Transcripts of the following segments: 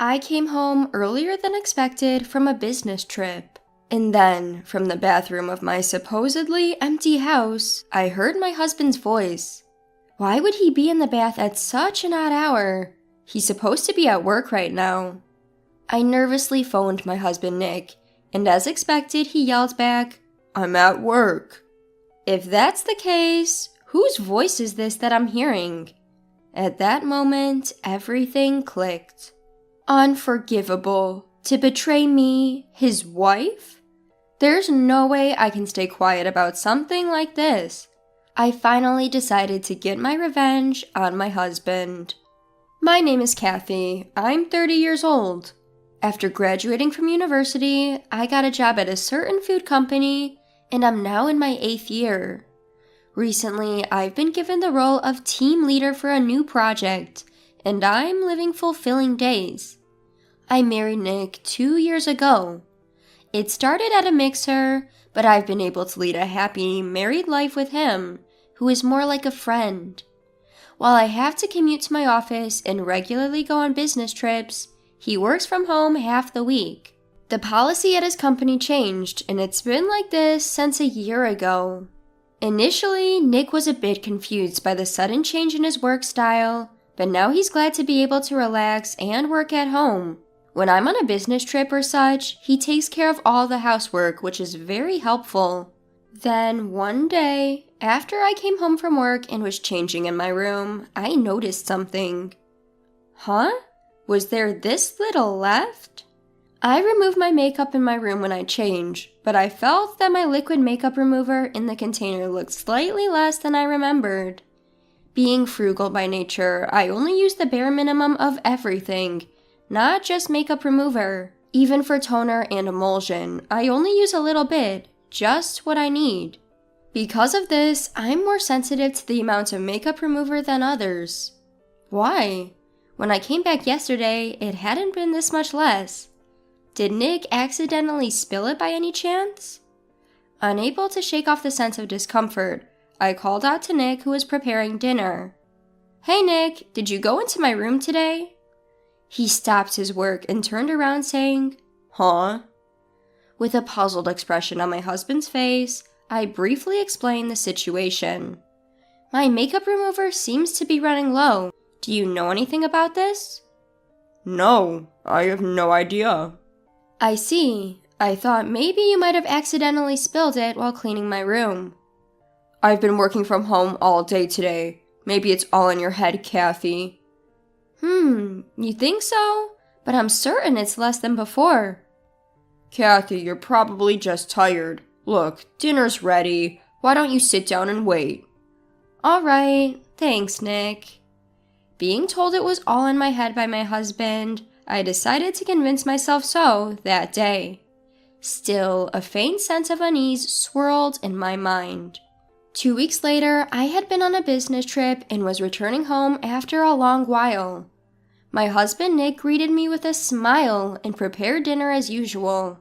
I came home earlier than expected from a business trip. And then, from the bathroom of my supposedly empty house, I heard my husband's voice. Why would he be in the bath at such an odd hour? He's supposed to be at work right now. I nervously phoned my husband Nick, and as expected, he yelled back, "I'm at work." If that's the case, whose voice is this that I'm hearing? At that moment, everything clicked. Unforgivable. To betray me, his wife? There's no way I can stay quiet about something like this. I finally decided to get my revenge on my husband. My name is Kathy. I'm 30 years old. After graduating from university, I got a job at a certain food company, and I'm now in my 8th year. Recently, I've been given the role of team leader for a new project, and I'm living fulfilling days. I married Nick 2 years ago. It started at a mixer, but I've been able to lead a happy, married life with him, who is more like a friend. While I have to commute to my office and regularly go on business trips, he works from home half the week. The policy at his company changed, and it's been like this since a year ago. Initially, Nick was a bit confused by the sudden change in his work style, but now he's glad to be able to relax and work at home. When I'm on a business trip or such, he takes care of all the housework, which is very helpful. Then, one day, after I came home from work and was changing in my room, I noticed something. Huh? Was there this little left? I remove my makeup in my room when I change, but I felt that my liquid makeup remover in the container looked slightly less than I remembered. Being frugal by nature, I only use the bare minimum of everything, not just makeup remover. Even for toner and emulsion, I only use a little bit, just what I need. Because of this, I'm more sensitive to the amount of makeup remover than others. Why? When I came back yesterday, it hadn't been this much less. Did Nick accidentally spill it by any chance? Unable to shake off the sense of discomfort, I called out to Nick, who was preparing dinner. "Hey Nick, did you go into my room today?" He stopped his work and turned around saying, "Huh?" With a puzzled expression on my husband's face, I briefly explained the situation. "My makeup remover seems to be running low. Do you know anything about this?" "No, I have no idea." "I see. I thought maybe you might have accidentally spilled it while cleaning my room." "I've been working from home all day today. Maybe it's all in your head, Kathy." You think so? But I'm certain it's less than before." "Kathy, you're probably just tired. Look, dinner's ready. Why don't you sit down and wait?" "All right. Thanks, Nick." Being told it was all in my head by my husband, I decided to convince myself so that day. Still, a faint sense of unease swirled in my mind. 2 weeks later, I had been on a business trip and was returning home after a long while. My husband Nick greeted me with a smile and prepared dinner as usual.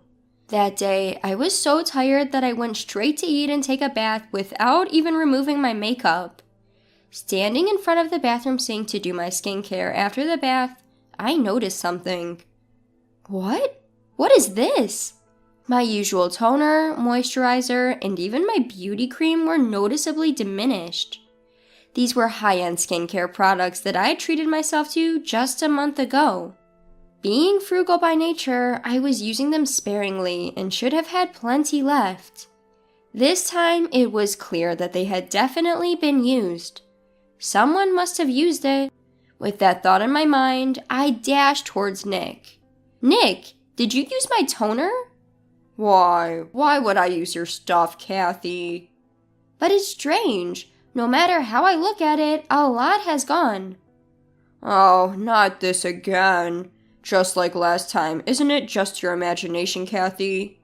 That day, I was so tired that I went straight to eat and take a bath without even removing my makeup. Standing in front of the bathroom sink to do my skincare after the bath, I noticed something. What? What is this? My usual toner, moisturizer, and even my beauty cream were noticeably diminished. These were high-end skincare products that I treated myself to just a month ago. Being frugal by nature, I was using them sparingly and should have had plenty left. This time, it was clear that they had definitely been used. Someone must have used it. With that thought in my mind, I dashed towards Nick. "Nick, did you use my toner?" Why would I use your stuff, Kathy?" "But it's strange. No matter how I look at it, a lot has gone." "Oh, not this again. Just like last time, isn't it just your imagination, Kathy?"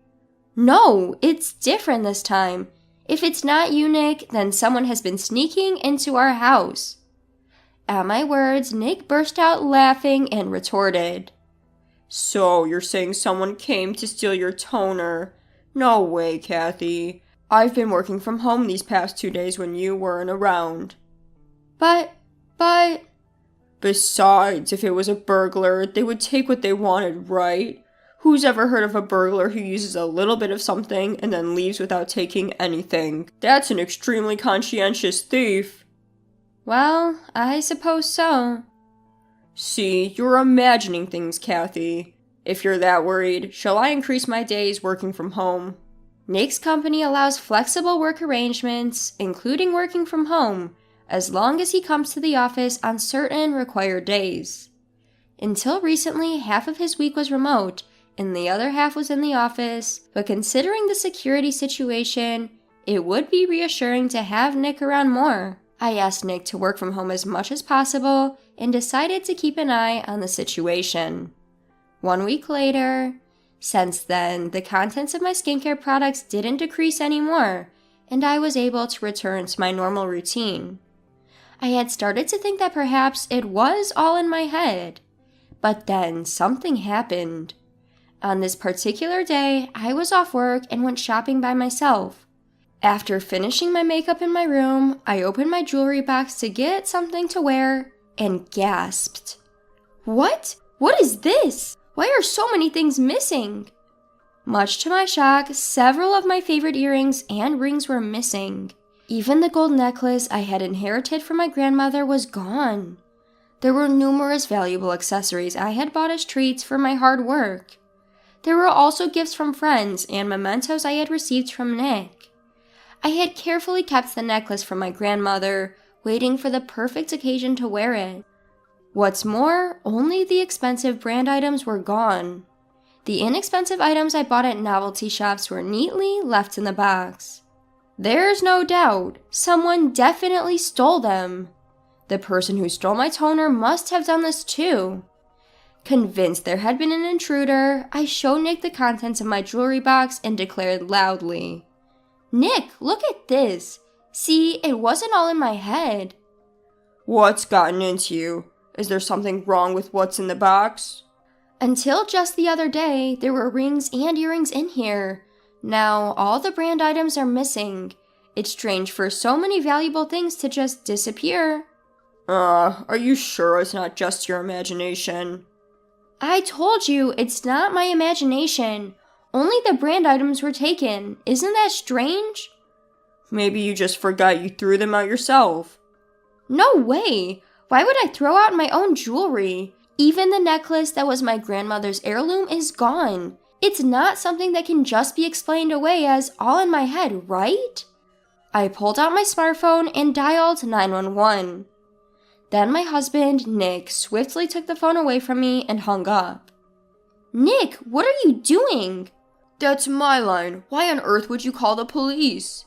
"No, it's different this time. If it's not you, Nick, then someone has been sneaking into our house." At my words, Nick burst out laughing and retorted, "So, you're saying someone came to steal your toner? No way, Kathy. I've been working from home these past 2 days when you weren't around." But... Besides, if it was a burglar, they would take what they wanted, right? Who's ever heard of a burglar who uses a little bit of something and then leaves without taking anything? That's an extremely conscientious thief. Well, I suppose so. See, you're imagining things, Kathy. If you're that worried, shall I increase my days working from home? Nick's company allows flexible work arrangements, including working from home, as long as he comes to the office on certain required days. Until recently, half of his week was remote, and the other half was in the office, but considering the security situation, it would be reassuring to have Nick around more. I asked Nick to work from home as much as possible and decided to keep an eye on the situation. 1 week later, since then, the contents of my skincare products didn't decrease anymore, and I was able to return to my normal routine. I had started to think that perhaps it was all in my head, but then something happened. On this particular day, I was off work and went shopping by myself. After finishing my makeup in my room, I opened my jewelry box to get something to wear and gasped. What? What is this? Why are so many things missing? Much to my shock, several of my favorite earrings and rings were missing. Even the gold necklace I had inherited from my grandmother was gone. There were numerous valuable accessories I had bought as treats for my hard work. There were also gifts from friends and mementos I had received from Nick. I had carefully kept the necklace from my grandmother, waiting for the perfect occasion to wear it. What's more, only the expensive brand items were gone. The inexpensive items I bought at novelty shops were neatly left in the box. There's no doubt, someone definitely stole them. The person who stole my toner must have done this too. Convinced there had been an intruder, I showed Nick the contents of my jewelry box and declared loudly, "Nick, look at this. See, it wasn't all in my head." What's gotten into you? Is there something wrong with what's in the box? Until just the other day, there were rings and earrings in here. Now, all the brand items are missing. It's strange for so many valuable things to just disappear. Are you sure it's not just your imagination? I told you, it's not my imagination. Only the brand items were taken. Isn't that strange? Maybe you just forgot you threw them out yourself. No way! Why would I throw out my own jewelry? Even the necklace that was my grandmother's heirloom is gone. It's not something that can just be explained away as all in my head, right? I pulled out my smartphone and dialed 911. Then my husband, Nick, swiftly took the phone away from me and hung up. Nick, what are you doing? That's my line. Why on earth would you call the police?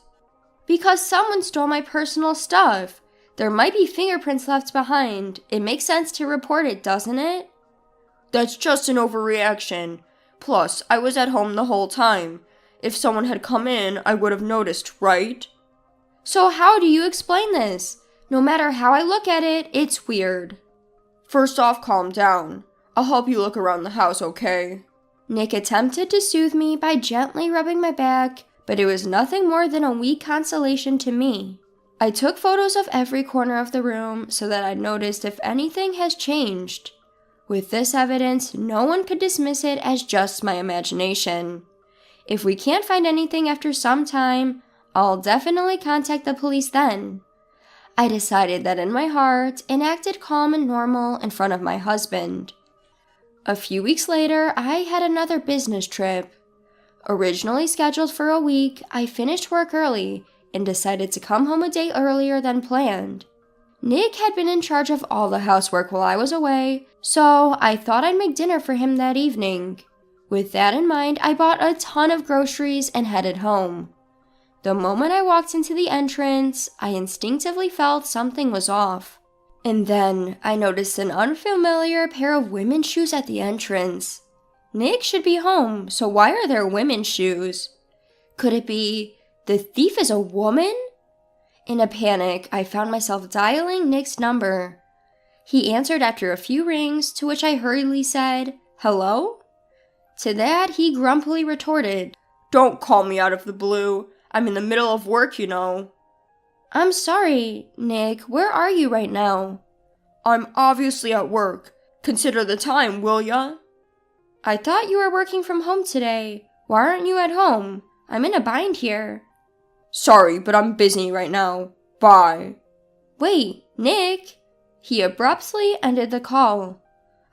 Because someone stole my personal stuff. There might be fingerprints left behind. It makes sense to report it, doesn't it? That's just an overreaction. Plus, I was at home the whole time. If someone had come in, I would have noticed, right? So how do you explain this? No matter how I look at it, it's weird. First off, calm down. I'll help you look around the house, okay? Nick attempted to soothe me by gently rubbing my back, but it was nothing more than a weak consolation to me. I took photos of every corner of the room so that I noticed if anything has changed. With this evidence, no one could dismiss it as just my imagination. If we can't find anything after some time, I'll definitely contact the police then. I decided that in my heart and acted calm and normal in front of my husband. A few weeks later, I had another business trip. Originally scheduled for a week, I finished work early and decided to come home a day earlier than planned. Nick had been in charge of all the housework while I was away, so I thought I'd make dinner for him that evening. With that in mind, I bought a ton of groceries and headed home. The moment I walked into the entrance, I instinctively felt something was off. And then I noticed an unfamiliar pair of women's shoes at the entrance. Nick should be home, so why are there women's shoes? Could it be the thief is a woman? In a panic, I found myself dialing Nick's number. He answered after a few rings, to which I hurriedly said, "Hello?" To that, he grumpily retorted, "Don't call me out of the blue. I'm in the middle of work, you know." "I'm sorry, Nick. Where are you right now?" I'm obviously at work. Consider the time, will ya? I thought you were working from home today. Why aren't you at home? I'm in a bind here. Sorry, but I'm busy right now. Bye. Wait, Nick! He abruptly ended the call.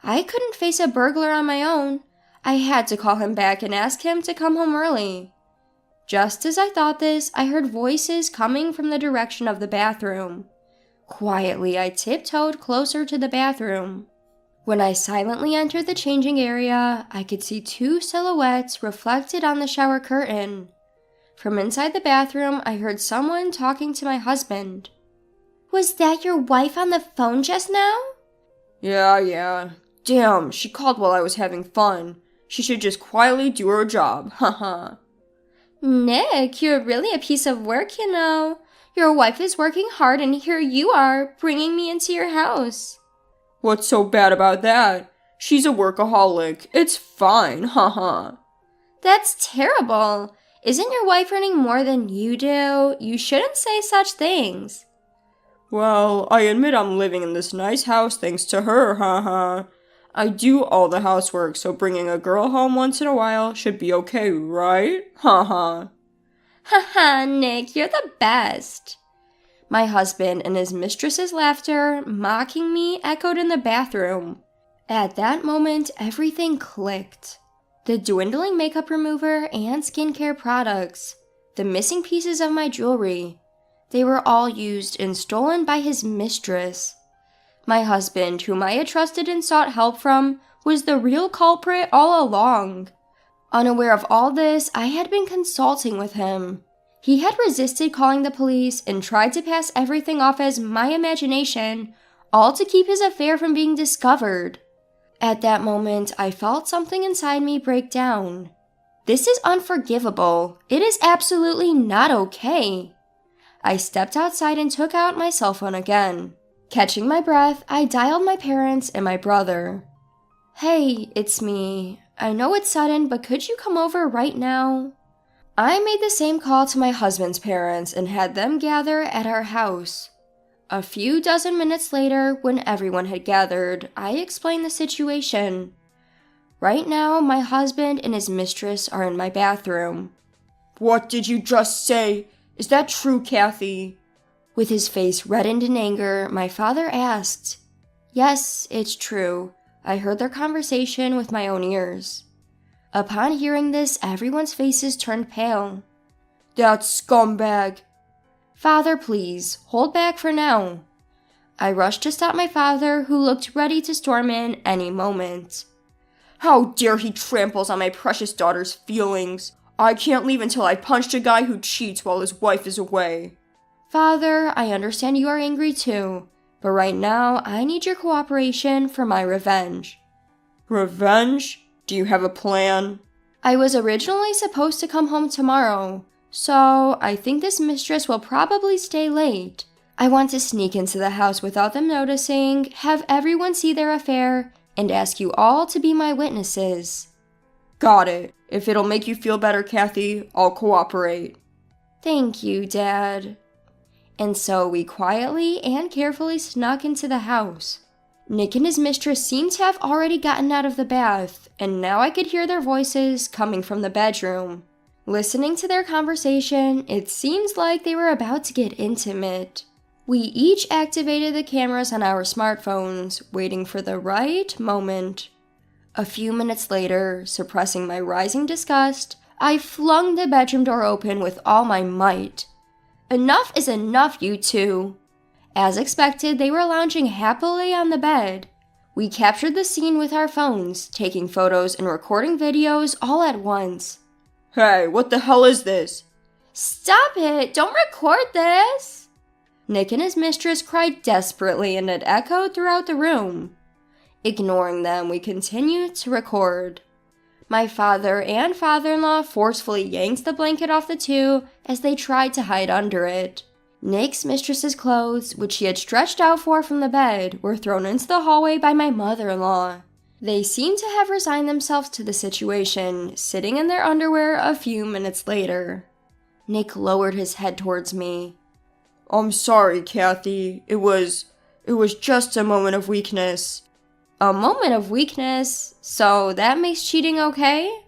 I couldn't face a burglar on my own. I had to call him back and ask him to come home early. Just as I thought this, I heard voices coming from the direction of the bathroom. Quietly, I tiptoed closer to the bathroom. When I silently entered the changing area, I could see two silhouettes reflected on the shower curtain. From inside the bathroom, I heard someone talking to my husband. Was that your wife on the phone just now? Yeah. Damn, she called while I was having fun. She should just quietly do her job, haha. Nick, you're really a piece of work, you know. Your wife is working hard and here you are, bringing me into your house. What's so bad about that? She's a workaholic. It's fine, haha. That's terrible. Isn't your wife earning more than you do? You shouldn't say such things. Well, I admit I'm living in this nice house thanks to her, haha. I do all the housework, so bringing a girl home once in a while should be okay, right? Haha. Haha, Nick, you're the best. My husband and his mistress's laughter, mocking me, echoed in the bathroom. At that moment, everything clicked. The dwindling makeup remover and skincare products, the missing pieces of my jewelry, they were all used and stolen by his mistress. My husband, whom I had trusted and sought help from, was the real culprit all along. Unaware of all this, I had been consulting with him. He had resisted calling the police and tried to pass everything off as my imagination, all to keep his affair from being discovered. At that moment, I felt something inside me break down. This is unforgivable. It is absolutely not okay. I stepped outside and took out my cell phone again. Catching my breath, I dialed my parents and my brother. Hey, it's me. I know it's sudden, but could you come over right now? I made the same call to my husband's parents and had them gather at our house. A few dozen minutes later, when everyone had gathered, I explained the situation. Right now, my husband and his mistress are in my bathroom. What did you just say? Is that true, Kathy? With his face reddened in anger, my father asked. Yes, it's true. I heard their conversation with my own ears. Upon hearing this, everyone's faces turned pale. That scumbag! Father, please, hold back for now. I rushed to stop my father, who looked ready to storm in any moment. How dare he tramples on my precious daughter's feelings! I can't leave until I punched a guy who cheats while his wife is away. Father, I understand you are angry too, but right now I need your cooperation for my revenge. Revenge? Do you have a plan? I was originally supposed to come home tomorrow, so I think this mistress will probably stay late. I want to sneak into the house without them noticing, have everyone see their affair, and ask you all to be my witnesses. Got it. If it'll make you feel better, Kathy, I'll cooperate. Thank you, Dad. And so we quietly and carefully snuck into the house. Nick and his mistress seemed to have already gotten out of the bath, and now I could hear their voices coming from the bedroom. Listening to their conversation, it seems like they were about to get intimate. We each activated the cameras on our smartphones, waiting for the right moment. A few minutes later, suppressing my rising disgust, I flung the bedroom door open with all my might. Enough is enough, you two. As expected, they were lounging happily on the bed. We captured the scene with our phones, taking photos and recording videos all at once. Hey, what the hell is this? Stop it! Don't record this! Nick and his mistress cried desperately and it echoed throughout the room. Ignoring them, we continued to record. My father and father-in-law forcefully yanked the blanket off the two as they tried to hide under it. Nick's mistress's clothes, which she had stretched out for from the bed, were thrown into the hallway by my mother-in-law. They seemed to have resigned themselves to the situation, sitting in their underwear a few minutes later. Nick lowered his head towards me. I'm sorry, Kathy. It was It was just a moment of weakness. A moment of weakness? So that makes cheating okay?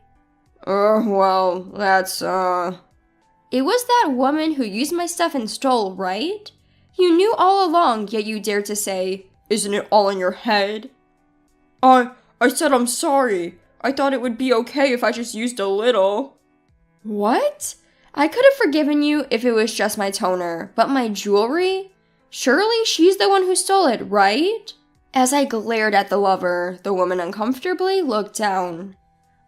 Well, that's, It was that woman who used my stuff and stole, right? You knew all along, yet you dared to say, Isn't it all in your head? I said I'm sorry. I thought it would be okay if I just used a little. What? I could have forgiven you if it was just my toner, but my jewelry? Surely she's the one who stole it, right? As I glared at the lover, the woman uncomfortably looked down.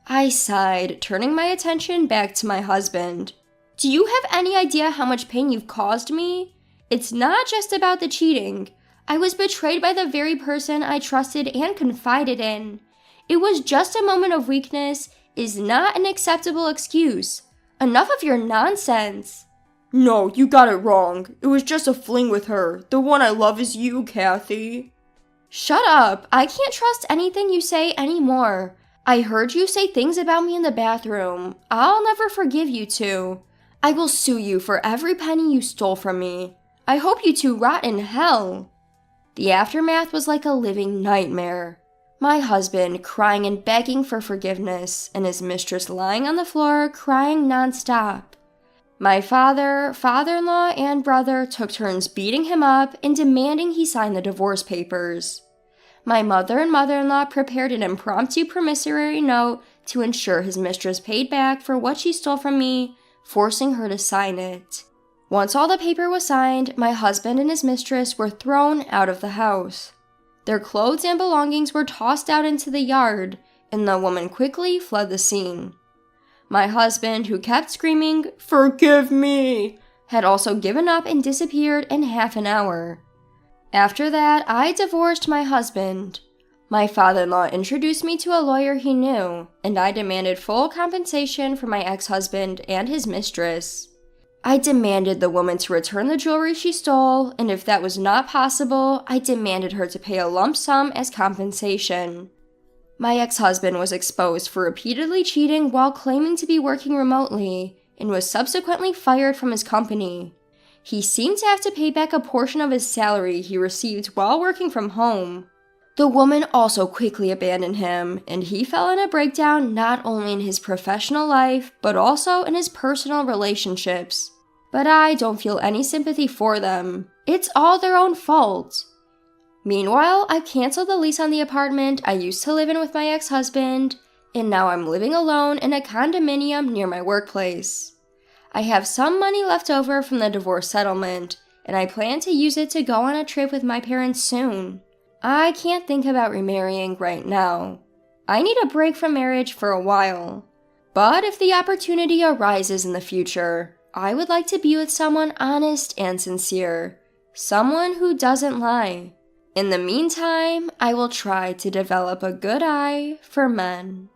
I sighed, turning my attention back to my husband. Do you have any idea how much pain you've caused me? It's not just about the cheating. I was betrayed by the very person I trusted and confided in. It was just a moment of weakness is not an acceptable excuse. Enough of your nonsense. No, you got it wrong. It was just a fling with her. The one I love is you, Kathy. Shut up. I can't trust anything you say anymore. I heard you say things about me in the bathroom. I'll never forgive you two. I will sue you for every penny you stole from me. I hope you two rot in hell. The aftermath was like a living nightmare. My husband crying and begging for forgiveness, and his mistress lying on the floor crying nonstop. My father-in-law, and brother took turns beating him up and demanding he sign the divorce papers. My mother and mother-in-law prepared an impromptu promissory note to ensure his mistress paid back for what she stole from me, forcing her to sign it. Once all the paper was signed, my husband and his mistress were thrown out of the house. Their clothes and belongings were tossed out into the yard, and the woman quickly fled the scene. My husband, who kept screaming, "Forgive me!" had also given up and disappeared in half an hour. After that, I divorced my husband. My father-in-law introduced me to a lawyer he knew, and I demanded full compensation for my ex-husband and his mistress. I demanded the woman to return the jewelry she stole, and if that was not possible, I demanded her to pay a lump sum as compensation. My ex-husband was exposed for repeatedly cheating while claiming to be working remotely, and was subsequently fired from his company. He seemed to have to pay back a portion of his salary he received while working from home. The woman also quickly abandoned him, and he fell in a breakdown not only in his professional life, but also in his personal relationships. But I don't feel any sympathy for them. It's all their own fault. Meanwhile, I canceled the lease on the apartment I used to live in with my ex-husband, and now I'm living alone in a condominium near my workplace. I have some money left over from the divorce settlement, and I plan to use it to go on a trip with my parents soon. I can't think about remarrying right now. I need a break from marriage for a while. But if the opportunity arises in the future, I would like to be with someone honest and sincere. Someone who doesn't lie. In the meantime, I will try to develop a good eye for men.